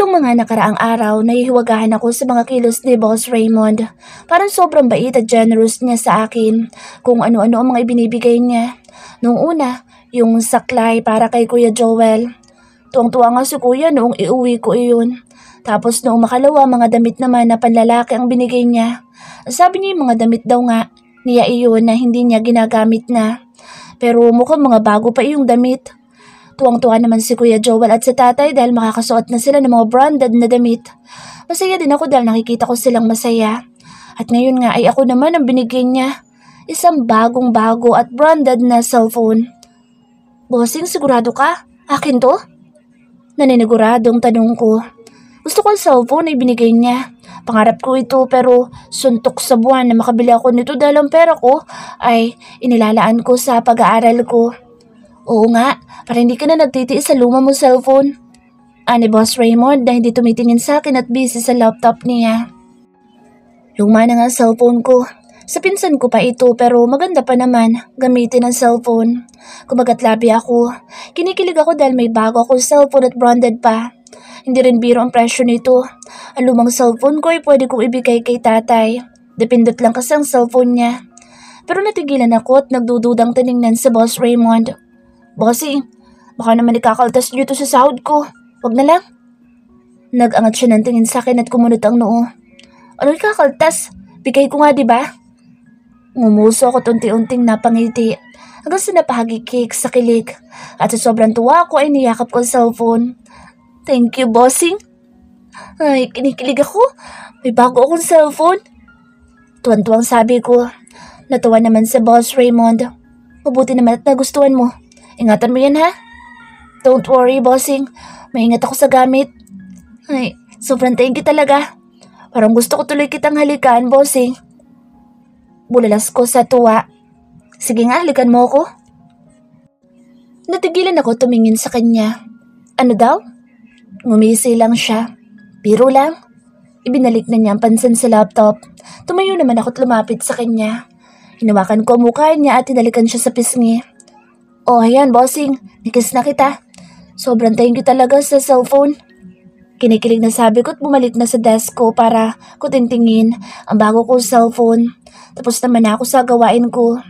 Nitong mga nakaraang araw, nahihiwagahan ako sa mga kilos ni Boss Raymond. Parang sobrang bait at generous niya sa akin kung ano-ano ang mga ibinibigay niya. Noong una, yung saklay para kay Kuya Joel. Tuwang-tuwa nga si Kuya noong iuwi ko iyon. Tapos noong makalawa, mga damit naman na panlalaki ang binigay niya. Sabi niya yung mga damit daw nga, niya iyon na hindi niya ginagamit na. Pero mukhang mga bago pa yung damit. Tuwang-tuwa naman si Kuya Joel at si tatay dahil makakasuot na sila ng mga branded na damit. Masaya din ako dahil nakikita ko silang masaya. At ngayon nga ay ako naman ang binigyan niya. Isang bagong-bago at branded na cellphone. Bossing, sigurado ka? Akin to? Naniniguradong tanong ko. Gusto ko ang cellphone ay binigay niya. Pangarap ko ito pero suntok sa buwan na makabili ako nito dahil ang pera ko ay inilalaan ko sa pag-aaral ko. Oo nga, para hindi ka na nagtitiis sa luma mong cellphone. Ani Boss Raymond na hindi tumitingin sa akin at busy sa laptop niya. Luma na nga cellphone ko. Sa pinsan ko pa ito pero maganda pa naman gamitin ang cellphone. Kumagatlabi ako. Kinikilig ako dahil may bago akong cellphone at branded pa. Hindi rin biro ang presyo nito. Ang lumang cellphone ko ay pwede kong ibigay kay tatay. Depindot lang kasi ang cellphone niya. Pero natigilan ako at nagdududang tiningnan sa Boss Raymond. Bossing, baka naman ikakaltas niyo ito sa sahod ko. Wag na lang. Nag-angat siya ng tingin sa akin at kumunot ang noo. Ano ikakaltas? Bigay ko nga, diba? Ngumuso ako unti-unting napangiti hanggang sa napahagikik sa kilig. At sa sobrang tuwa ko ay niyakap ko ang cellphone. Thank you, bossing. Ay, kinikilig ako. May bago akong cellphone. Tuwan-tuwang sabi ko. Natuwa naman sa Boss Raymond. Mabuti naman at nagustuhan mo. Ingatan mo yan, ha? Don't worry, bossing. Maingat ako sa gamit. Ay, sobrang thank you talaga. Parang gusto ko tuloy kitang halikan, bossing. Bulalas ko sa tuwa. Sige nga, halikan mo ako. Natigilan ako tumingin sa kanya. Ano daw? Ngumisi lang siya. Biro lang. Ibinalik na niya ang pansin sa laptop. Tumayo naman ako at lumapit sa kanya. Hinawakan ko ang mukha niya at tinalikan siya sa pisngi. Oh, ayan, bossing. Nikis na kita. Sobrang thank you talaga sa cellphone. Kinikilig na sabi ko at bumalik na sa desk ko para ko tingtingin ang bago kong cellphone. Tapos naman ako sa gawain ko.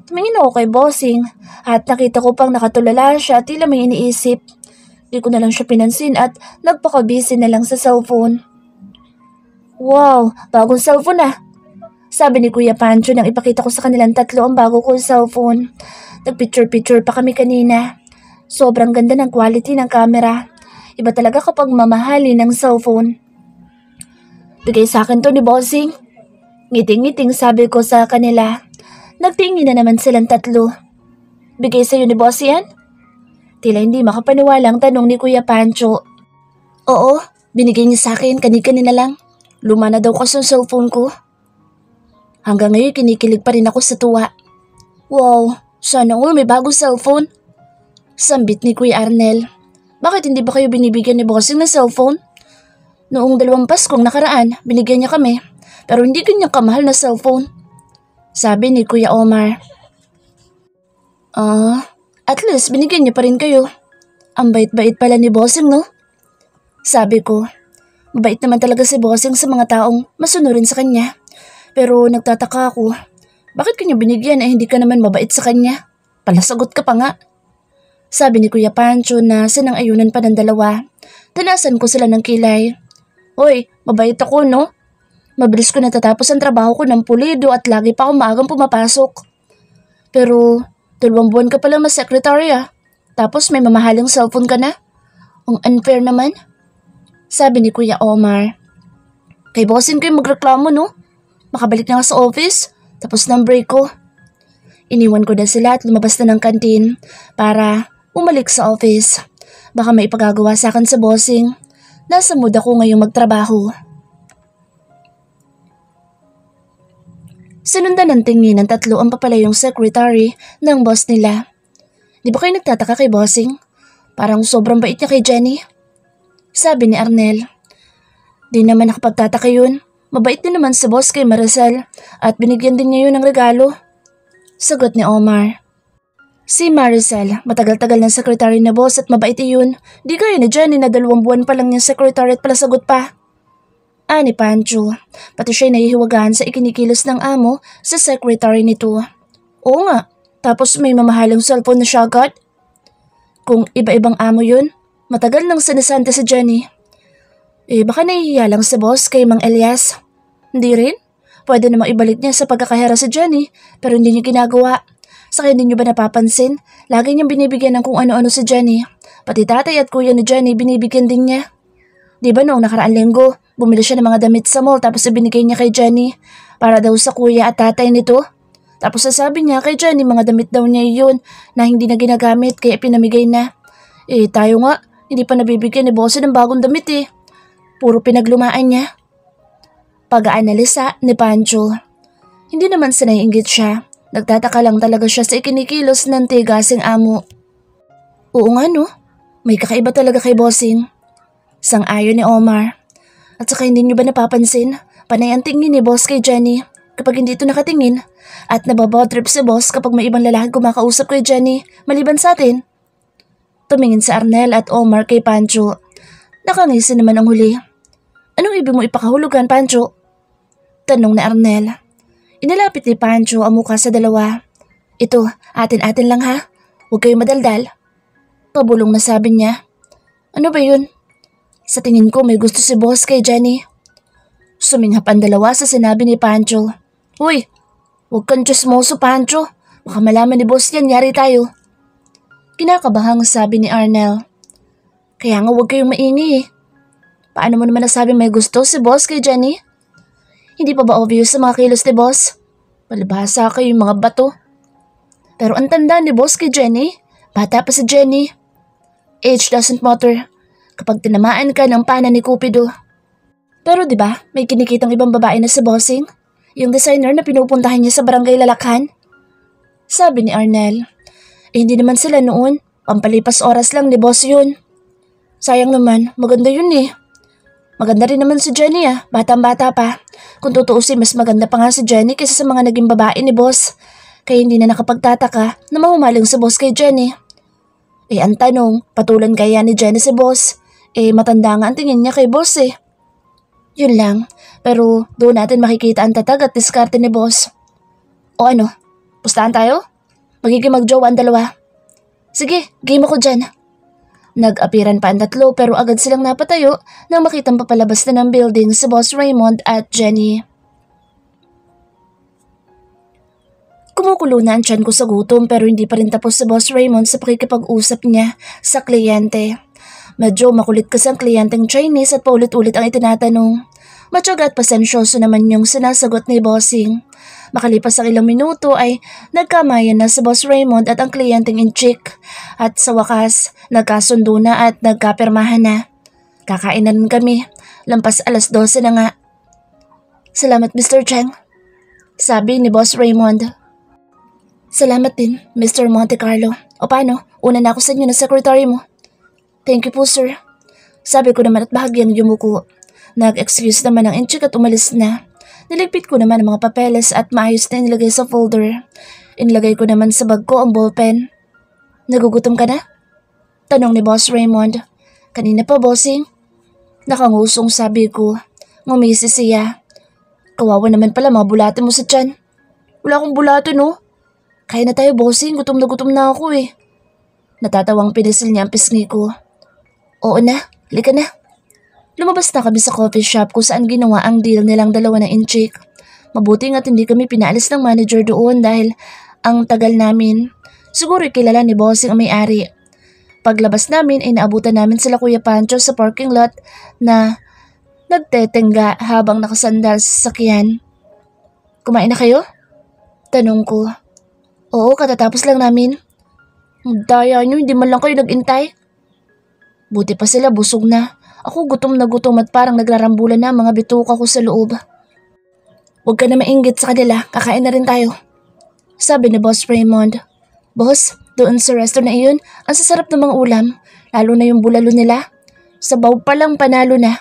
Tumingin ako kay bossing at nakita ko pang nakatulala siya at tila may iniisip. Di ko na lang siya pinansin at nagpaka-busy na lang sa cellphone. Wow, bagong cellphone ah. Sabi ni Kuya Pancho nang ipakita ko sa kanilang tatlo ang bago kong cellphone. Nagpicture-picture pa kami kanina. Sobrang ganda ng quality ng camera. Iba talaga kapag mamahali ng cellphone. Bigay sa akin to ni bossing. Ngiting-ngiting sabi ko sa kanila. Nagtingin na naman silang tatlo. Bigay sa'yo ni boss yan? Tila hindi makapaniwala ang tanong ni Kuya Pancho. Oo, binigay niya sa akin kanina lang. Luma na daw kasi ang cellphone ko. Hanggang ngayon kinikilig pa rin ako sa tuwa. Wow, sana all may bagong cellphone. Sambit ni Kuya Arnel. Bakit hindi ba kayo binibigyan ni bossing ng cellphone? Noong 2 Paskong nakaraan, binigyan niya kami. Pero hindi ganyan kamahal na cellphone. Sabi ni Kuya Omar. At least binigyan niya pa rin kayo. Ang bait-bait pala ni bossing, no? Sabi ko. Mabait naman talaga si bossing sa mga taong masunurin sa kanya. Pero nagtataka ako. Bakit kanya binigyan ay hindi ka naman mabait sa kanya? Palasagot ka pa nga. Sabi ni Kuya Pancho na sinang-ayunan pa ng dalawa. Tanasan ko sila ng kilay. Hoy, mabait ako, no? Mabilis ko natatapos ang trabaho ko ng pulido at lagi pa akong maagang pumapasok. Pero 2 buwan ka pa lang na secretary ah. Tapos may mamahaling cellphone ka na? Ang unfair naman. Sabi ni Kuya Omar. Kay bossing ko yung magreklamo, no? Makabalik na nga sa office. Tapos ng break ko. Iniwan ko na sila at lumabas na ng kantin para umalik sa office. Baka may ipagagawa sa akin sa bossing. Nasa mood ako ngayong magtrabaho. Sinundan ng tingin ng tatlo ang papalayong secretary ng boss nila. Di ba kayo nagtataka kay bossing? Parang sobrang bait niya kay Jenny. Sabi ni Arnel. Di naman nakapagtataka yun. Mabait din naman si boss kay Maricel at binigyan din niya yun ng regalo. Sagot ni Omar. Si Maricel, matagal-tagal ng secretary na boss at mabait iyon. Di gaya ni Jenny na 2 buwan pa lang niyang secretary at pala sagot pa. Ani Pancho, pati siya'y nahihiwagaan sa ikinikilos ng amo sa secretary nito. Oo nga, tapos may mamahalang cellphone na siya agad. Kung iba-ibang amo yun, matagal nang sinasante si Jenny. Baka nahihiya lang sa boss kay Mang Elias. Hindi rin? Pwede namang ibalik niya sa pagkakahera si Jenny pero hindi niya ginagawa. Saka hindi niyo ba napapansin? Lagi niyang binibigyan ng kung ano-ano si Jenny. Pati tatay at kuya ni Jenny binibigyan din niya. Di ba noong nakaraang linggo, bumili siya ng mga damit sa mall tapos ibinigay niya kay Jenny para daw sa kuya at tatay nito. Tapos sasabi niya kay Jenny mga damit daw niya yun na hindi na ginagamit kaya pinamigay na. Tayo nga, hindi pa nabibigyan ni Bossy ng bagong damit eh. Puro pinaglumaan niya. Pag-aanalisa ni Pancho. Hindi naman sa naiinggit siya. Nagtataka lang talaga siya sa ikinikilos ng tigasing amo. Oo nga no, may kakaiba talaga kay Bossing. Sang-ayon ni Omar. At saka hindi niyo ba napapansin, panay ang tingin ni Boss kay Jenny kapag hindi ito nakatingin at nababawtrip si Boss kapag may ibang lalaki kumakausap kay Jenny maliban sa atin. Tumingin si Arnel at Omar kay Pancho. Nakangisi naman ang huli. Anong ibig mo ipakahulugan, Pancho? Tanong ni Arnel. Inilapit ni Pancho ang mukha sa dalawa. Ito, atin-atin lang ha. Huwag kayong madaldal. Pabulong na sabi niya. Ano ba yun? Sa tingin ko may gusto si Boss kay Jenny. Suminghap ang dalawa sa sinabi ni Pancho. Uy, huwag kang chismoso Pancho. Baka malaman ni Boss yan, yari tayo. Kinakabahang sabi ni Arnel. Kaya nga huwag kayong maingi eh. Paano mo naman nasabi may gusto si Boss kay Jenny? Hindi pa ba obvious sa mga kilos ni Boss? Palibhasa kayo yung mga bato. Pero ang tanda ni Boss kay Jenny, bata pa si Jenny. Age doesn't matter kapag tinamaan ka ng pana ni Cupido. Pero di ba may kinikitang ibang babae na si Bossing? Yung designer na pinupuntahan niya sa barangay Lalakhan? Sabi ni Arnel. Hindi naman sila noon. Pampalipas oras lang ni Boss yun. Sayang naman, maganda yun eh. Maganda rin naman si Jenny batang-bata pa. Kung tutuusin, mas maganda pa nga si Jenny kaysa sa mga naging babae ni Boss. Kaya hindi na nakapagtataka na mahumaling si Boss kay Jenny. Ang tanong, patulan kaya ni Jenny si Boss? Matanda nga ang tingin niya kay Boss eh. Yun lang, pero doon natin makikita ang tatag at diskarte ni Boss. O ano, pustahan tayo? Magiging magjowa ang dalawa. Sige, game ako dyan. Nag-apiran pa ang tatlo pero agad silang napatayo nang makitang papalabas na ng building si Boss Raymond at Jenny. Kumukulo na ang tiyan ko sa gutom pero hindi pa rin tapos si Boss Raymond sa pakikipag-usap niya sa kliyente. Medyo makulit kasi ang kliyenteng Chinese at paulit-ulit ang itinatanong. Matyaga at pasensyoso naman yung sinasagot ni Bossing. Makalipas ang ilang minuto ay nagkamayan na si Boss Raymond at ang kliyenteng in-chick. At sa wakas, nagkasundo na at nagkapirmahan na. Kakain na rin kami. Lampas 12:00 na nga. Salamat Mr. Cheng, sabi ni Boss Raymond. Salamat din, Mr. Monte Carlo. O paano, una na ako sa inyo na secretary mo. Thank you po sir. Sabi ko naman at bahagyang yumuko. Nag-excuse naman ang in-chick at umalis na. Niligpit ko naman ang mga papeles at maayos na inilagay sa folder. Inilagay ko naman sa bag ko ang ballpen. Nagugutom ka na? Tanong ni Boss Raymond. Kanina pa, bossing. Nakangusong sabi ko. Ngumisi siya. Kawawa naman pala mga bulate mo sa tiyan. Wala akong bulate no. Kaya na tayo bossing, gutom na ako eh. Natatawang pinisil niya ang pisngi ko. Oo na, lika na. Lumabas na kami sa coffee shop kung saan ginawa ang deal nilang dalawa ng in-chick. Mabuti nga't hindi kami pinaalis ng manager doon dahil ang tagal namin. Siguro kilala ni Bossing ang may-ari. Paglabas namin ay naabutan namin sila Kuya Pancho sa parking lot na nagtetengga habang nakasandal sa sasakyan. Kumain na kayo? Tanong ko. Oo, katatapos lang namin. Daya nyo, hindi man lang kayo nag-intay. Buti pa sila busog na. Ako gutom na gutom at parang nagrarambulan na mga bituka ko sa loob. Huwag ka na mainggit sa kanila, kakain na rin tayo. Sabi ni Boss Raymond. Boss, doon sa restaurant na iyon, ang sasarap ng mga ulam, lalo na yung bulalo nila. Sabaw pa lang panalo na.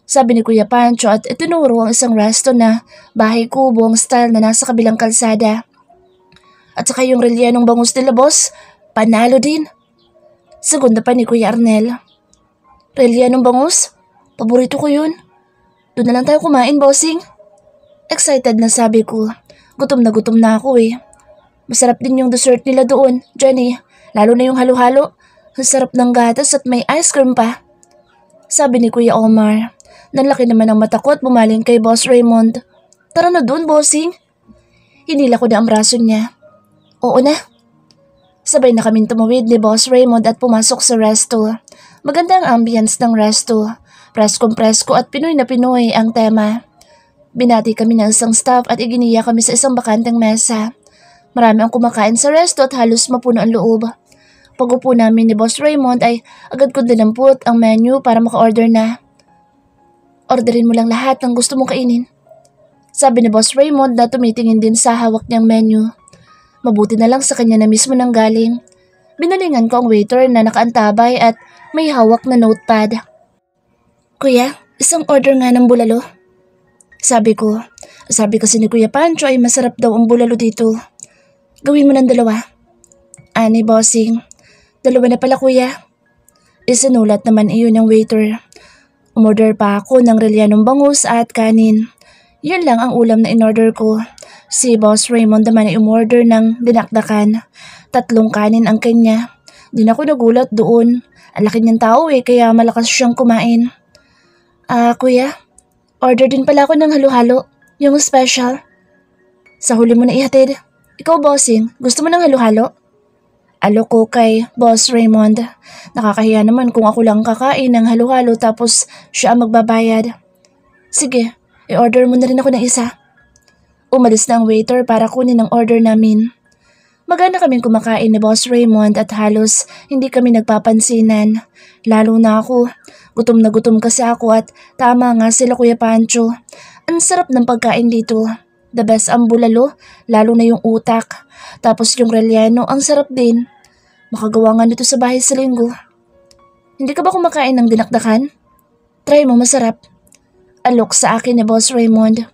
Sabi ni Kuya Pancho at itinuro ang isang resto na bahay kubo ang style na nasa kabilang kalsada. At saka yung relyanong bangus nila, boss, panalo din. Segunda pa ni Kuya Arnel. Relyanong bangus? Paborito ko yun. Doon na lang tayo kumain, bossing. Excited na sabi ko. Gutom na ako eh. Masarap din yung dessert nila doon, Jenny. Lalo na yung halo-halo. Ang sarap ng gatas at may ice cream pa. Sabi ni Kuya Omar. Nanlaki naman ang mata ko at bumaling kay Boss Raymond. Tara na doon, bossing. Hinila ko na ang braso niya. Oo na. Sabay na kaming tumawid ni Boss Raymond at pumasok sa resto. Maganda ang ambience ng resto. Preskong-presko at Pinoy na Pinoy ang tema. Binati kami ng isang staff at iginiya kami sa isang bakanteng mesa. Marami ang kumakain sa resto at halos mapuno ang loob. Pag-upo namin ni Boss Raymond ay agad ko dinampot ang menu para maka-order na. Orderin mo lang lahat ng gusto mong kainin. Sabi ni Boss Raymond na tumitingin din sa hawak niyang menu. Mabuti na lang sa kanya na mismo nang galing. Binalingan ko ang waiter na nakaantabay at may hawak na notepad. Kuya, isang order nga ng bulalo. Sabi kasi ni Kuya Pancho ay masarap daw ang bulalo dito. Gawin mo ng 2. Ani, bossing. 2 na pala, kuya. Isinulat naman iyon ng waiter. Umorder pa ako ng relyanong bangus at kanin. Yun lang ang ulam na in-order ko. Si Boss Raymond naman ay umorder ng dinakdakan. 3 kanin ang kanya. Di na ako nagulat doon. Ang laki niyang tao kaya malakas siyang kumain. Kuya, order din pala ako ng halo-halo. Yung special. Sa huli mo na ihatid. Ikaw, bossing, gusto mo ng halo-halo? Aloko kay Boss Raymond. Nakakahiya naman kung ako lang kakain ng halo-halo tapos siya ang magbabayad. Sige, i-order mo na rin ako ng isa. Umalis na ang waiter para kunin ang order namin. Maganda kaming kumakain ni Boss Raymond at halos hindi kami nagpapansinan. Lalo na ako. Gutom na gutom kasi ako at tama nga sila Kuya Pancho. Ang sarap ng pagkain dito. The best ang bulalo, lalo na yung utak. Tapos yung relyano, ang sarap din. Makagawa nga nito sa bahay sa linggo. Hindi ka ba kumakain ng dinakdakan? Try mo, masarap. Alok sa akin ni Boss Raymond.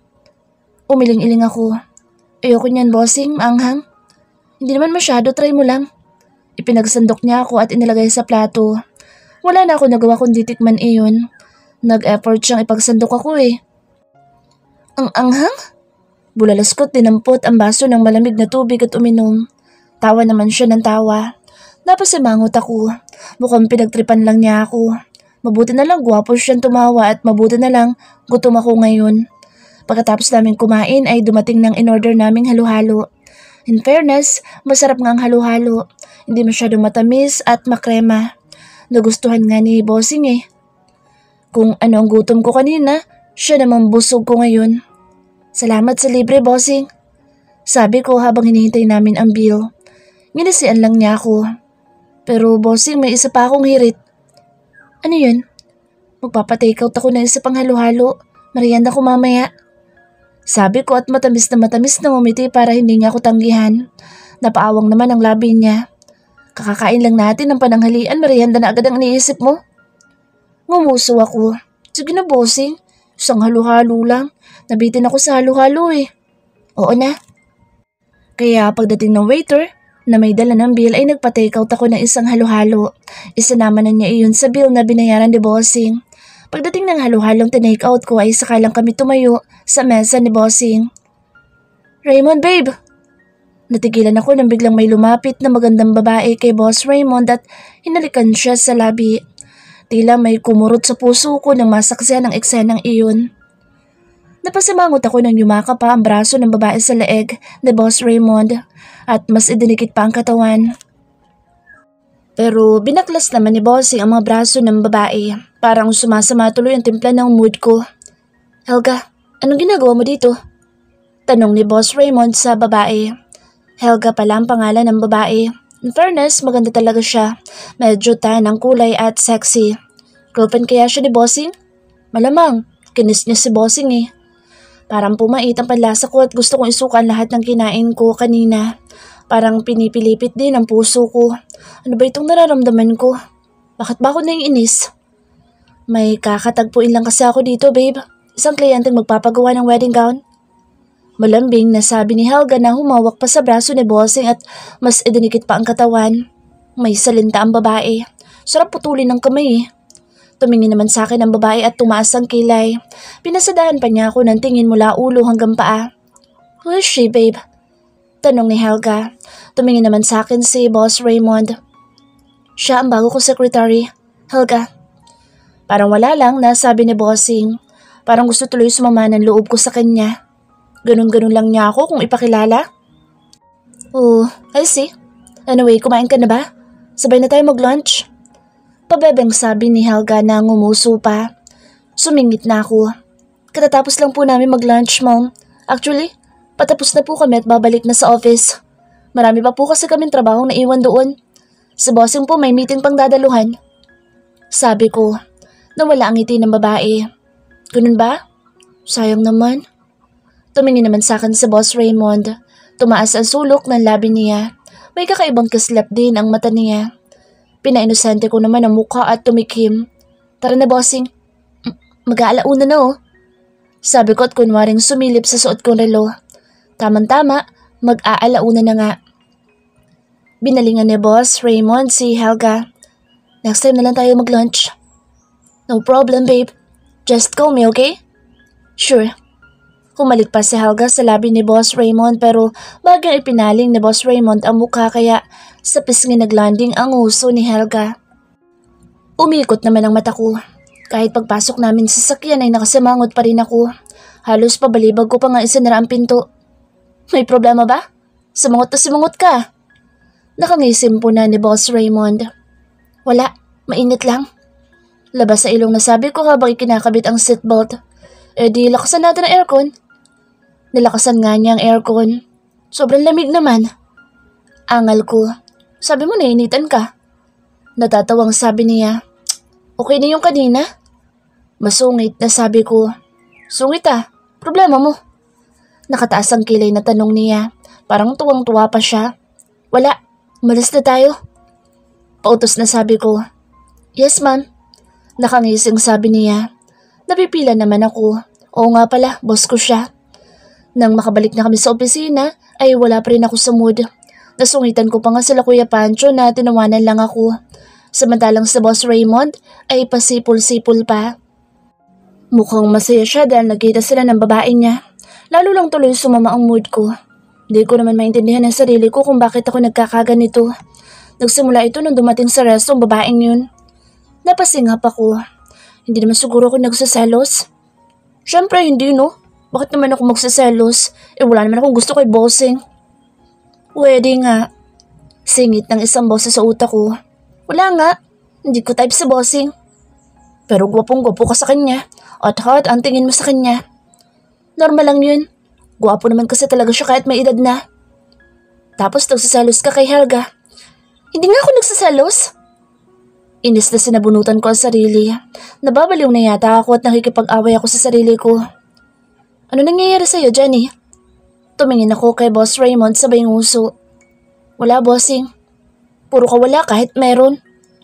Umiling-iling ako. Ayoko niyan, bossing, maanghang. Hindi naman masyado, try mo lang. Ipinagsandok niya ako at inilagay sa plato. Wala na ako nagawa kundi tikman iyon. Nag-effort siyang ipagsandok ako Ang anghang? Bulalas ko't dinampot ang baso ng malamig na tubig at uminom. Tawa naman siya ng tawa. Napasimangot ako. Mukhang pinagtripan lang niya ako. Mabuti na lang gwapo siyang tumawa at mabuti na lang gutom ako ngayon. Pagkatapos namin kumain ay dumating ng in-order naming halo-halo. In fairness, masarap nga ang halo-halo. Hindi masyadong matamis at makrema. Nagustuhan nga ni bossing Kung ano ang gutom ko kanina, siya naman busog ko ngayon. Salamat sa libre, bossing. Sabi ko habang hinihintay namin ang bill. Nginisian lang niya ako. Pero bossing, may isa pa akong hirit. Ano yun? Magpapa-take out ako ng isa pang halo-halo. Merienda ko mamaya. Sabi ko at matamis na ngumiti para hindi niya ako tanggihan. Napaawang naman ang labi niya. Kakakain lang natin ng pananghalian, merienda na agad ang iniisip mo. Ngumuso ako. Sige na, bossing. Isang halo-halo lang. Nabitin ako sa halo-halo Oo na. Kaya pagdating ng waiter na may dala ng bill ay nagpa-take out ako ng isang halo-halo. Isinama na niya iyon sa bill na binayaran ni bossing. Pagdating ng halo-halong tinake out ko ay saka lang kami tumayo sa mesa ni bossing. Raymond, babe! Natigilan ako nang biglang may lumapit na magandang babae kay Boss Raymond at hinalikan siya sa labi. Tila may kumurot sa puso ko nang masaksihan ang eksenang iyon. Napasimangot ako nang yumaka pa ang braso ng babae sa leeg ni Boss Raymond at mas idinikit pa ang katawan. Pero binaklas naman ni Bossing ang mga braso ng babae. Parang sumasama tuloy ang timpla ng mood ko. Helga, anong ginagawa mo dito? Tanong ni Boss Raymond sa babae. Helga pala ang pangalan ng babae. In fairness, maganda talaga siya. Medyo tan ang kulay at sexy. Girlfriend kaya siya ni Bossing? Malamang, kinis niya si Bossing Parang pumait ang panlasa ko at gusto kong isukan lahat ng kinain ko kanina. Parang pinipilipit din ang puso ko. Ano ba itong nararamdaman ko? Bakit ba ako naiinis? May kakatagpuin lang kasi ako dito, babe. Isang kliyenteng magpapagawa ng wedding gown. Malambing na sabi ni Helga na humawak pa sa braso ni Bossing at mas idinikit pa ang katawan. May salita ang babae. Sarap putulin ng kamay eh. Tumingin naman sa akin ang babae at tumaas ang kilay. Pinasadahan pa niya ako ng tingin mula ulo hanggang paa. Who is she, babe? Tanong ni Helga. Tumingin naman sa akin si Boss Raymond. Siya ang bago kong secretary, Helga. Parang wala lang na sabi ni Bossing. Parang gusto tuloy sumama ng loob ko sa kanya. Ganun-ganun lang niya ako kung ipakilala. Oh, I see. Anyway, kumain ka na ba? Sabay na tayo mag-lunch. Pabebeng sabi ni Helga na ngumuso pa. Sumingit na ako. Katatapos lang po namin mag-lunch, Mom. Actually, patapos na po kami at babalik na sa office. Marami pa po kasi kaming trabaho na iwan doon. Si Bossing po may meeting pang dadaluhan. Sabi ko, nawala ang ngiti ng babae. Ganun ba? Sayang naman. Tumingin naman sa akin si Boss Raymond. Tumaas ang sulok ng labi niya. May kakaibang kislap din ang mata niya. Pinainosente ko naman ang mukha at tumikim. Tara na, Bossing. Mag-aalauna na oh. Sabi ko at kunwaring sumilip sa suot kong relo. Tamang-tama, mag-aalauna na nga. Binalingan ni Boss Raymond si Helga. Next time na lang tayo mag-lunch. No problem, babe. Just call me, okay? Sure. Humalik pa si Helga sa labi ni Boss Raymond pero bagyang ipinaling ni Boss Raymond ang mukha kaya sa pisngi naglanding ang uso ni Helga. Umikot naman ang mata ko. Kahit pagpasok namin sa sakyan ay nakasimangot pa rin ako. Halos pabalibag ko pa nga isinara ang pinto. May problema ba? Simangot na simangot ka. Nakangisim po na ni Boss Raymond. Wala, mainit lang. Labas sa ilong na sabi ko habang ikinakabit ang seatbelt. Di lakasan natin ang aircon. Nilakasan nga niya ang aircon. Sobrang lamig naman. Angal ko. Sabi mo nainitan ka. Natatawang sabi niya. Okay na yung kanina? Masungit na sabi ko. Sungit ah, problema mo. Nakataas ang kilay na tanong niya. Parang tuwang-tuwa pa siya. Wala, umalis na tayo. Pautos na sabi ko. Yes ma'am. Nakangising sabi niya. Napipila naman ako. Oo nga pala, boss ko siya. Nang makabalik na kami sa opisina, ay wala pa rin ako sa mood. Nasungitan ko pa nga sila Kuya Pancho na tinawanan lang ako. Samantalang sa Boss Raymond ay pasipol-sipol pa. Mukhang masaya siya dahil nagkita sila ng babae niya. Lalo lang tuloy sumama ang mood ko. Hindi ko naman maintindihan ang sarili ko kung bakit ako nagkakaganito. Nagsimula ito nung dumating sa resto ang babaeng yun. Napasingap ako. Hindi naman siguro ako nagsaselos. Siyempre hindi no. Bakit naman ako magsaselos? Wala naman akong gusto kay Bossing. Pwede nga. Singit ng isang boses sa utak ko. Wala nga. Hindi ko type si Bossing. Pero gwapong-gwapo ka sa kanya. At hot ang tingin mo sa kanya. Normal lang yun. Gwapo naman kasi talaga siya kahit may edad na. Tapos nagsaselos ka kay Helga. Hindi nga ako nagsaselos. Inis na sinabunutan ko ang sarili. Nababaliw na yata ako at nakikipag-away ako sa sarili ko. Ano nangyayari sa'yo, Jenny? Tumingin ako kay Boss Raymond sabay nguso. Wala, Bossing. Puro ka wala kahit meron.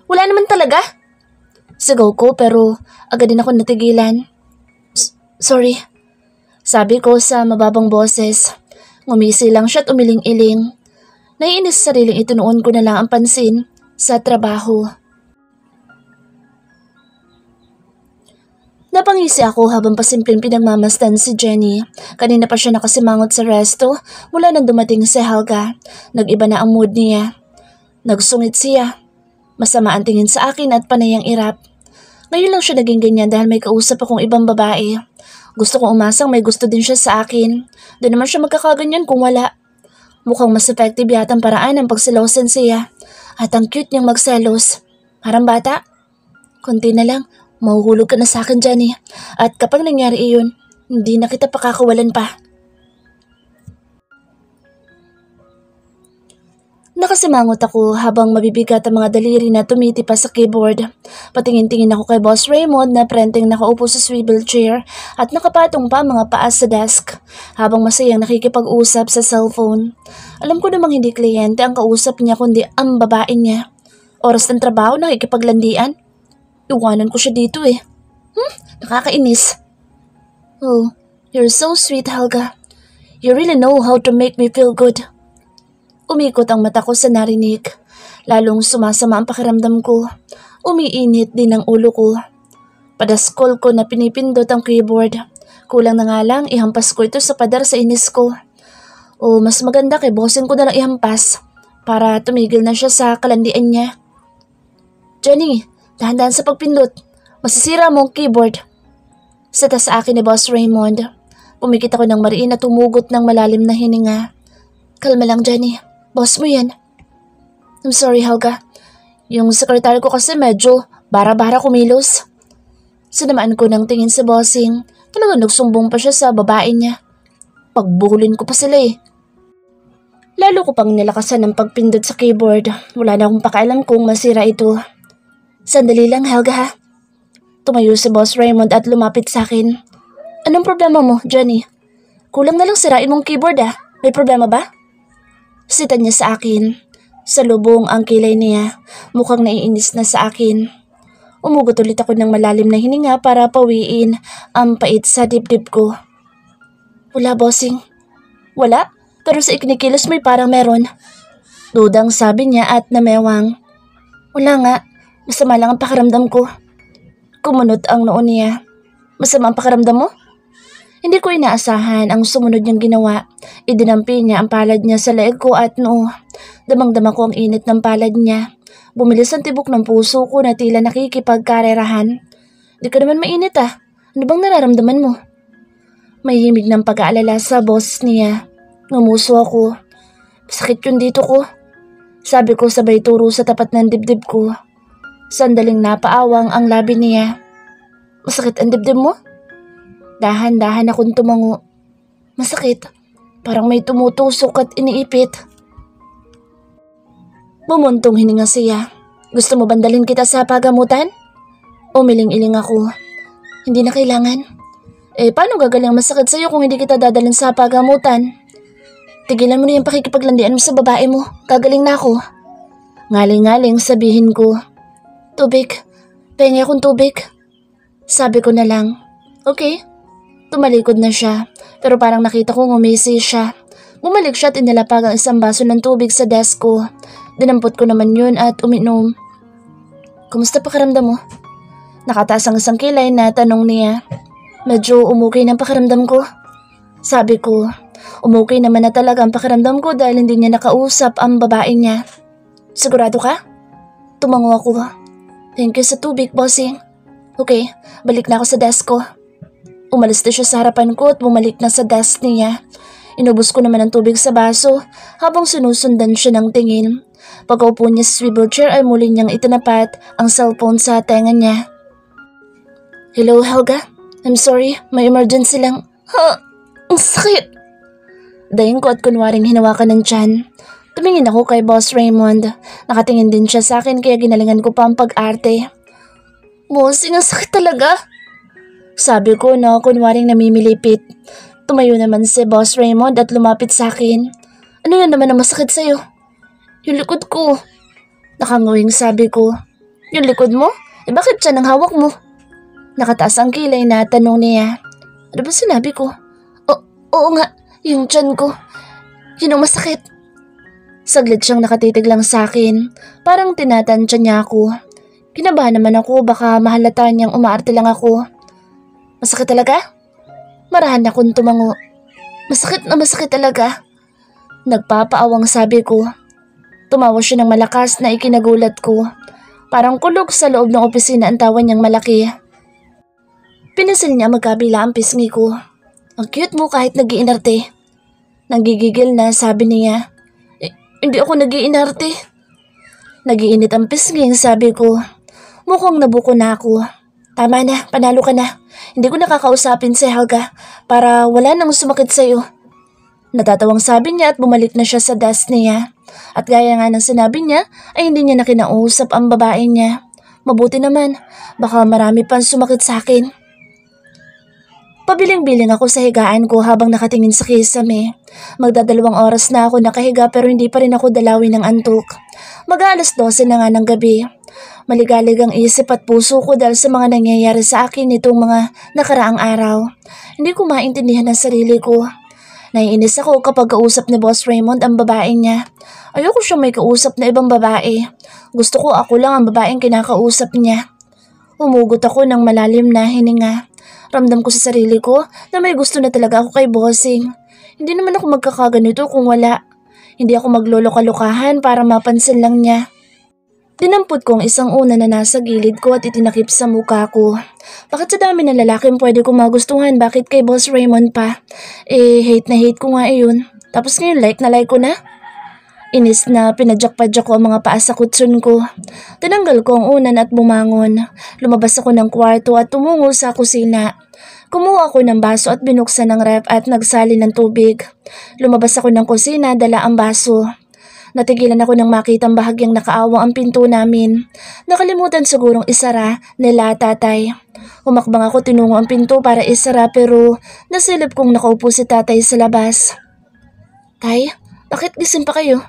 Wala naman talaga. Sigaw ko pero agad din ako natigilan. Sorry. Sabi ko sa mababang boses. Ngumisi lang siya at umiling-iling. Naiinis sa sariling itunoon ko na lang ang pansin sa trabaho. Napangisi ako habang pasimpleng pinagmamasdan si Jenny. Kanina pa siya nakasimangot sa resto mula nang dumating si Helga. Nag-iba na ang mood niya. Nagsungit siya. Masama ang tingin sa akin at panay ang irap. Ngayon lang siya naging ganyan dahil may kausap akong ibang babae. Gusto kong umasang may gusto din siya sa akin. Doon naman siya magkakaganyan kung wala. Mukhang mas effective yata ang paraan ng pagselosan siya. At ang cute niyang magselos. Parang bata. Kunti na lang. Mahuhulog ka na sa akin, Jenny. At kapag nangyari iyon, hindi na kita pakakawalan pa. Nakasimangot ako habang mabibigat ang mga daliri na tumitipa sa keyboard. Patingin-tingin ako kay Boss Raymond na prenteng nakaupo sa swivel chair at nakapatong pa mga paa sa desk habang masayang nakikipag-usap sa cellphone. Alam ko namang hindi kliyente ang kausap niya kundi ang babae niya. Oras ng trabaho nakikipaglandian. Iwanan ko siya dito eh. Nakakainis. Oh, you're so sweet, Helga. You really know how to make me feel good. Umikot ang mata ko sa narinig. Lalong sumasama ang pakiramdam ko. Umiinit din ang ulo ko. Padaskol ko na pinipindot ang keyboard. Kulang na nga lang ihampas ko ito sa padar sa inis ko. O mas maganda kay bossing ko na lang ihampas para tumigil na siya sa kalandian niya. Jenny, dahan-dahan sa pagpindot. Masisira mo ang keyboard. Sata sa akin ni Boss Raymond. Pumikit ako ng mariin at tumugot ng malalim na hininga. Kalma lang, Jenny. Boss mo yan. I'm sorry, Helga. Yung sekretary ko kasi medyo bara-bara kumilos. Sinamaan ko ng tingin sa bossing. Talagang nagsumbong pa siya sa babae niya. Pagbulin ko pa sila eh. Lalo ko pang nilakasan ng pagpindot sa keyboard. Wala na akong pakialam kung masira ito. Sandali lang, Helga ha. Tumayo si Boss Raymond at lumapit sa akin. Anong problema mo, Jenny? Kulang na lang sirain mong keyboard ah. May problema ba? Sita niya sa akin. Sa lubong ang kilay niya. Mukhang naiinis na sa akin. Umugot ulit ako ng malalim na hininga para pawiin ang pait sa dibdib ko. Wala, bossing. Wala? Pero sa ikinikilos mo'y parang meron. Dudang sabi niya at namewang. Wala nga. Masama lang ang pakiramdam ko. Kumunot ang noo niya. Masama ang pakiramdam mo? Hindi ko inaasahan ang sumunod niyang ginawa. Idinampi niya ang palad niya sa leeg ko at noo. Damang-dama ko ang init ng palad niya. Bumilis ang tibok ng puso ko na tila nakikipagkarerahan. Di ka naman mainit ah. Ano bang nararamdaman mo? May himig ng pag-aalala sa boss niya. Ngumuso ako. Sakit yun dito ko. Sabi ko sabay turo sa tapat ng dibdib ko. Sandaling napaawang ang labi niya. Masakit ang dibdib mo? Dahan-dahan akong tumango. Masakit. Parang may tumutusok at iniipit. Bumuntong hininga siya. Gusto mo bandalin kita sa pagamutan? Umiling-iling ako. Hindi na kailangan. Paano gagaling ang masakit sa'yo kung hindi kita dadalhin sa pagamutan? Tigilan mo na yung pakikipaglandian mo sa babae mo. Gagaling na ako. Ngaling-ngaling sabihin ko. Tubig. Pengi akong tubig. Sabi ko na lang. Okay. Tumalikod na siya, pero parang nakita ko ngumisi siya. Bumalik siya at inilapag ang isang baso ng tubig sa desk ko. Dinampot ko naman yun at uminom. Kumusta pakiramdam mo? Nakataas ang isang kilay na tanong niya. Medyo umukay ng pakiramdam ko. Sabi ko, umukay naman na talaga ang pakiramdam ko dahil hindi niya nakausap ang babae niya. Sigurado ka? Tumango ako. Thank you sa tubig, bossing. Okay, balik na ako sa desk ko. Umalis na siya sa harapan ko at bumalik na sa desk niya. Inubos ko naman ang tubig sa baso habang sinusundan siya ng tingin. Pagkaupo niya sa swivel chair ay muli niyang itinapat ang cellphone sa tenga niya. Hello, Helga? I'm sorry, may emergency lang. Ha? Ang sakit! Dahin ko at kunwaring hinawakan ng tiyan. Tumingin ako kay Boss Raymond. Nakatingin din siya sa akin kaya ginalingan ko pa ang pag-arte. Bossing, ang sakit talaga. Sabi ko na kunwaring namimilipit. Tumayo naman si Boss Raymond at lumapit sa akin. Ano na naman ang masakit sa'yo? Yung likod ko. Nakangawing sabi ko. Yung likod mo? Bakit siya nang hawak mo? Nakataas ang kilay na tanong niya. Ano ba sinabi ko? Oo nga, yung tiyan ko. Yun ang masakit. Saglit siyang nakatitig lang sa akin. Parang tinatansya niya ako. Kinabahan naman ako baka mahalata niyang umaarte lang ako. Masakit talaga? Marahan akong tumango. Masakit na masakit talaga. Nagpapaawang sabi ko. Tumawa siya ng malakas na ikinagulat ko. Parang kulog sa loob ng opisina ang tawa niyang malaki. Pinasil niya magkabila ang pisngi ko. Ang cute mo kahit nag-iinarte. Nanggigigil na sabi niya. Hindi ako nag-iinarte. Nagiinit ang pisnging sabi ko. Mukhang nabuko na ako. Tama na, panalo ka na. Hindi ko nakakausapin si Helga para wala nang sumakit sa'yo. Natatawang sabi niya at bumalik na siya sa desk niya. At gaya nga ng sinabi niya ay hindi niya na kinausap ang babae niya. Mabuti naman, baka marami pang sumakit sa akin. Pabiling-biling ako sa higaan ko habang nakatingin sa kisame. Magdadalawang oras na ako nakahiga pero hindi pa rin ako dalawin ng antok. Mag-aalas 12 na nga ng gabi. Maligalig ang isip at puso ko dahil sa mga nangyayari sa akin nitong mga nakaraang araw. Hindi ko maintindihan ang sarili ko. Naiinis ako kapag kausap ni Boss Raymond ang babae niya. Ayoko siyang may kausap na ibang babae. Gusto ko ako lang ang babaeng kinakausap niya. Humugot ako ng malalim na hininga. Ramdam ko sa sarili ko na may gusto na talaga ako kay Bossing. Hindi naman ako magkakaganito kung wala. Hindi ako magloloka-lokahan para mapansin lang niya. Dinampot ko ang isang una na nasa gilid ko at itinakip sa mukha ko. Bakit sa dami ng lalaking pwede ko magustuhan, bakit kay Boss Raymond pa? Hate na hate ko nga yun. Tapos ngayon like na like ko na. Inis na pinadyak-padyak ko ang mga paa sa kutsun ko. Tinanggal ko ang unan at bumangon. Lumabas ako ng kwarto at tumungo sa kusina. Kumuha ako ng baso at binuksan ng ref at nagsali ng tubig. Lumabas ako ng kusina, dala ang baso. Natigilan ako nang makitang bahagyang nakaawang ang pinto namin. Nakalimutan sigurong isara nila tatay. Humakbang ako, tinungo ang pinto para isara pero nasilip kong nakaupo si tatay sa labas. Tay, bakit gising pa kayo?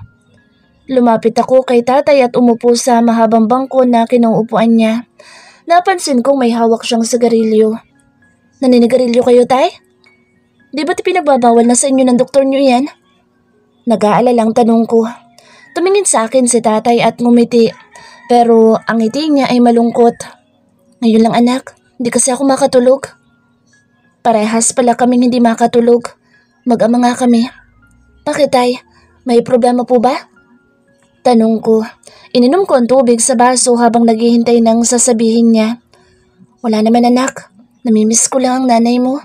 Lumapit ako kay tatay at umupo sa mahabang bangko na kinuupuan niya. Napansin kong may hawak siyang sigarilyo. Naninigarilyo kayo, tay? Di ba't pinagbabawal na sa inyo ng doktor niyo yan? Nag-aalalang tanong ko. Tumingin sa akin si tatay at ngumiti, pero ang ngiti niya ay malungkot. Ngayon lang anak, hindi kasi ako makatulog. Parehas pala kaming hindi makatulog. Mag-ama nga kami. Bakit tay? May problema po ba? Tanong ko. Ininom ko ang tubig sa baso habang naghihintay ng sasabihin niya. Wala naman anak, namimiss ko lang ang nanay mo.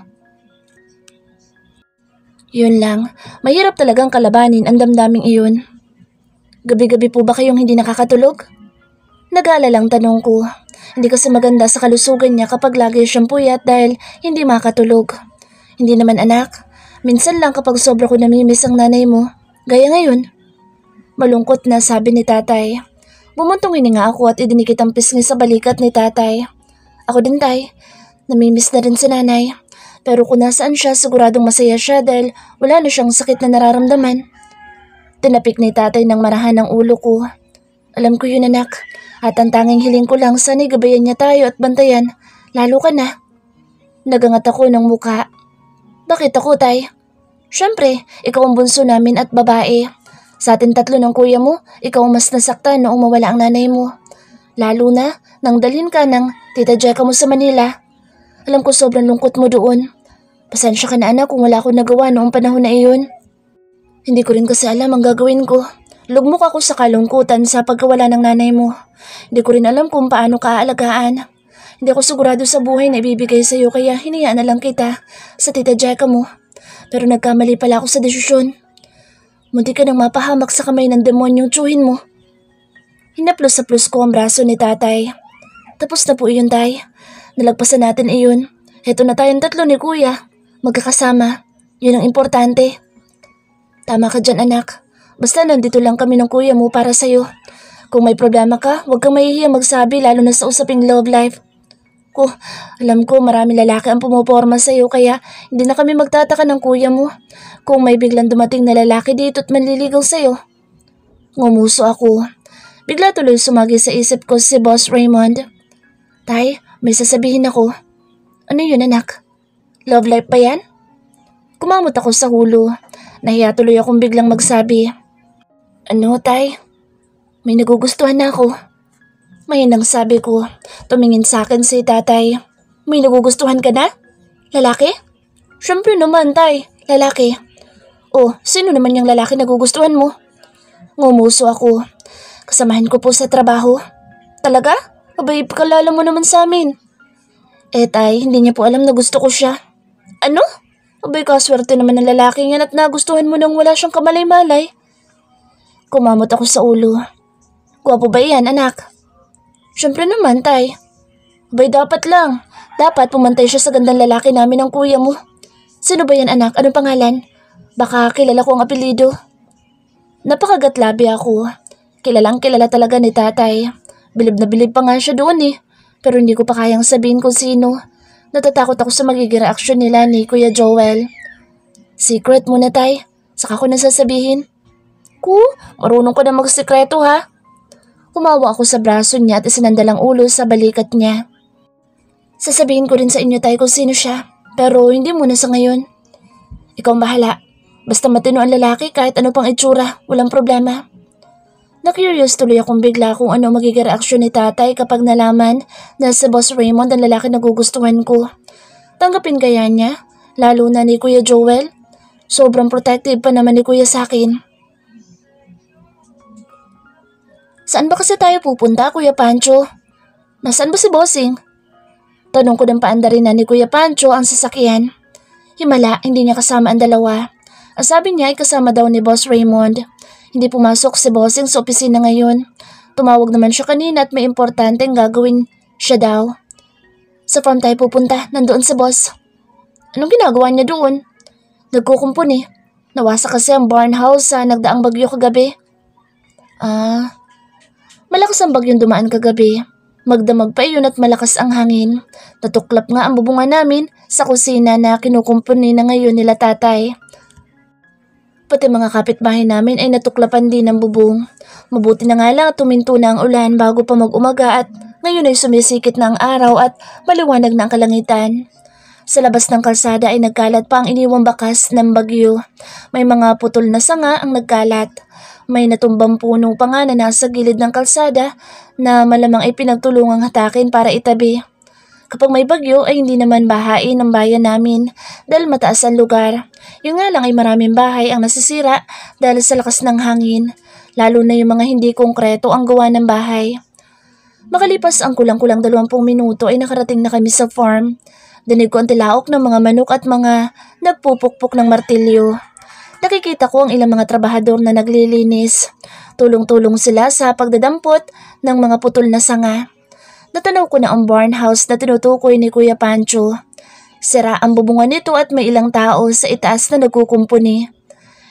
Yun lang, mahirap talagang kalabanin ang damdaming iyon. Gabi-gabi po ba kayong hindi nakakatulog? Nag-aalalang tanong ko. Hindi kasi maganda sa kalusugan niya kapag lagi siyang puyat dahil hindi makatulog. Hindi naman anak, minsan lang kapag sobra ko namimiss ang nanay mo. Gaya ngayon. Malungkot na sabi ni tatay. Bumuntong hininga ako at idinikit ang pisngi sa balikat ni tatay. Ako din tay, namimiss na rin si nanay. Pero kung nasaan siya, siguradong masaya siya dahil wala na siyang sakit na nararamdaman. Tinapik ni tatay ng marahan ng ulo ko. Alam ko yun anak, at ang tanging hiling ko lang sana'y gabayan niya tayo at bantayan, lalo ka na. Nagangat ako ng muka. Bakit ako tay? Siyempre, ikaw ang bunso namin at babae. Sa atin tatlo ng kuya mo, ikaw ang mas nasaktan noong mawala ang nanay mo. Lalo na nang dalhin ka ng tita Jeka mo sa Manila. Alam ko sobrang lungkot mo doon. Pasensya ka na anak kung wala akong nagawa noong panahon na iyon. Hindi ko rin kasi alam ang gagawin ko. Lugmok ako sa kalungkutan sa pagkawala ng nanay mo. Hindi ko rin alam kung paano ka aalagaan. Hindi ako sigurado sa buhay na ibibigay sa iyo kaya hinayaan na lang kita sa tita Jeka mo. Pero nagkamali pala ako sa desisyon. Munti ka nang mapahamak sa kamay ng demonyong tsuhin mo. Hinaplos-saplos ko ang braso ni tatay. Tapos na po iyon tay. Nalagpasan natin iyon. Heto na tayong tatlo ni kuya. Magkakasama. Yun ang importante. Tama ka dyan anak. Basta nandito lang kami ng kuya mo para sa'yo. Kung may problema ka, huwag kang mahihiyang magsabi lalo na sa usaping love life. Alam ko marami lalaki ang pumuporma sa'yo kaya hindi na kami magtataka ng kuya mo. Kung may biglang dumating na lalaki dito at manliligaw sa'yo. Ngumuso ako. Bigla tuloy sumagi sa isip ko si Boss Raymond. Tay, may sasabihin ako. Ano yun anak? Love life pa yan? Kumamot ako sa hulo. Nahiya tuloy akong biglang magsabi. Ano, tay? May nagugustuhan na ako. Mahinang sabi ko. Tumingin sa akin si tatay. May nagugustuhan ka na? Lalaki? Siyempre naman, tay. Lalaki. Sino naman yung lalaki nagugustuhan mo? Ngumuso ako. Kasamahan ko po sa trabaho. Talaga? Abay, pakalala mo naman sa amin. Tay, hindi niya po alam na gusto ko siya. Ano? Abay, kaswerte naman ng lalaki yan at nagustuhan mo nang wala siyang kamalay-malay. Kumamot ako sa ulo. Gwapo ba yan, anak? Siyempre naman, tay. Abay, dapat lang. Dapat pumantay siya sa gandang lalaki namin ng kuya mo. Sino ba yan, anak? Anong pangalan? Baka kilala ko ang apelido. Napakagatlabi ako. Kilalang kilala talaga ni tatay. Bilib na bilib pa nga siya doon eh. Pero hindi ko pa kayang sabihin kung sino. Natatakot ako sa magiging reaksyon nila ni Kuya Joel. Secret muna tay. Saka ko na sasabihin. Marunong ko na magsikreto ha. Humawa ako sa braso niya at isinandal ang ulo sa balikat niya. Sasabihin ko rin sa inyo tay kung sino siya. Pero hindi muna sa ngayon. Ikaw ang bahala. Basta matino ang lalaki kahit ano pang itsura, walang problema. Na-curious tuloy akong bigla kung ano magiging reaksyon ni tatay kapag nalaman na si Boss Raymond ang lalaki na gugustuhan ko. Tanggapin kaya niya? Lalo na ni Kuya Joel? Sobrang protective pa naman ni Kuya sa akin. Saan ba kasi tayo pupunta, Kuya Pancho? Nasaan ba si Bossing? Tanong ko ng paandarin na ni Kuya Pancho ang sasakyan. Himala, hindi niya kasama ang dalawa. Ang sabi niya ay kasama daw ni Boss Raymond. Hindi pumasok si Bossing sa opisina ngayon. Tumawag naman siya kanina at may importanteng gagawin siya daw. Sa farm tayo pupunta, nandoon si Boss. Anong ginagawa niya doon? Nagkukumpon eh. Nawasa kasi ang barn house sa nagdaang bagyo kagabi. Malakas ang bagyong dumaan kagabi. Magdamag pa iyon at malakas ang hangin. Natuklap nga ang bubunga namin sa kusina na kinukumpuni na ngayon nila tatay. Pati mga kapitbahay namin ay natuklapan din ng bubong. Mabuti na nga lang at tuminto na ang ulan bago pa mag-umaga at ngayon ay sumisikit na ang araw at maliwanag na ang kalangitan. Sa labas ng kalsada ay nagkalat pa ang iniwang bakas ng bagyo. May mga putol na sanga ang nagkalat. May natumbang puno pa nga na nasa gilid ng kalsada na malamang ay pinagtulungang hatakin para itabi. Kapag may bagyo ay hindi naman bahain ang bayan namin dahil mataas ang lugar. Yung nga lang ay maraming bahay ang nasisira dahil sa lakas ng hangin, lalo na yung mga hindi konkreto ang gawa ng bahay. Makalipas ang kulang-kulang 20 minuto ay nakarating na kami sa farm. Dinig ko ang tilaok ng mga manok at mga nagpupukpok ng martilyo. Nakikita ko ang ilang mga trabahador na naglilinis. Tulong-tulong sila sa pagdadampot ng mga putol na sanga. Natanaw ko na ang barn house na tinutukoy ni Kuya Pancho. Sira ang bubungan nito at may ilang tao sa itaas na nagkukumpuni.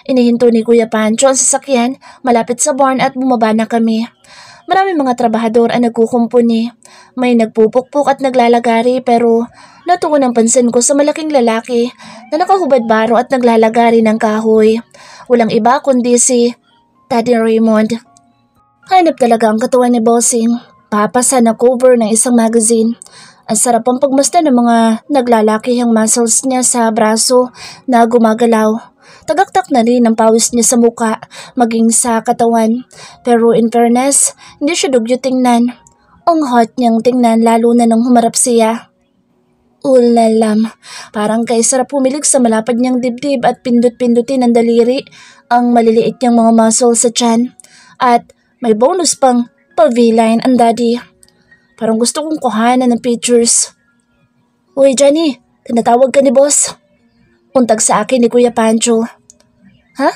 Inihinto ni Kuya Pancho ang sasakyan malapit sa barn at bumaba na kami. Maraming mga trabahador ang nagkukumpuni. May nagpupukpok at naglalagari pero natuon ang pansin ko sa malaking lalaki na nakahubad baro at naglalagari ng kahoy. Walang iba kundi si Daddy Raymond. Hanap talaga ang katawan ni Bossing. Papasa na cover ng isang magazine. Ang sarap ang pagmasta ng mga naglalakihang muscles niya sa braso na gumagalaw. Tagaktak na rin ang pawis niya sa muka, maging sa katawan. Pero in fairness, hindi siya dugyo tingnan. Ang hot niyang tingnan lalo na nang humarap siya. Ulalam, parang kay sarap pumilig sa malapad niyang dibdib at pindot-pindutin ng daliri ang maliliit niyang mga muscles sa tiyan. At may bonus pang pa-V-line ang daddy. Parang gusto kong kuhanan ng pictures. Uy Johnny, tinatawag ka ni boss. Untag sa akin ni Kuya Pancho. Ha?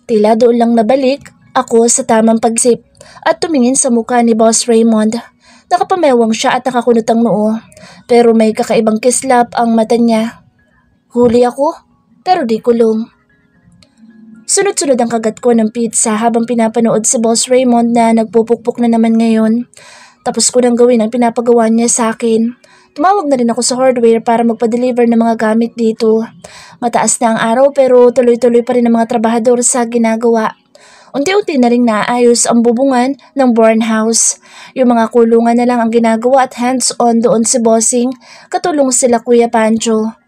Tila doon lang nabalik ako sa tamang pagsip at tumingin sa mukha ni Boss Raymond. Nakapamewang siya at nakakunot ang noo. Pero may kakaibang kislap ang mata niya. Huli ako, pero di kulong. Sunod-sunod ang kagat ko ng pizza habang pinapanood si Boss Raymond na nagpupukpok na naman ngayon. Tapos ko nang gawin ang pinapagawa niya sa akin. Tumawag na rin ako sa hardware para magpa-deliver ng mga gamit dito. Mataas na ang araw pero tuloy-tuloy pa rin ang mga trabahador sa ginagawa. Unti-unti na rin naayos ang bubungan ng barn house. Yung mga kulungan na lang ang ginagawa at hands-on doon si Bossing, katulong sila Kuya Pancho.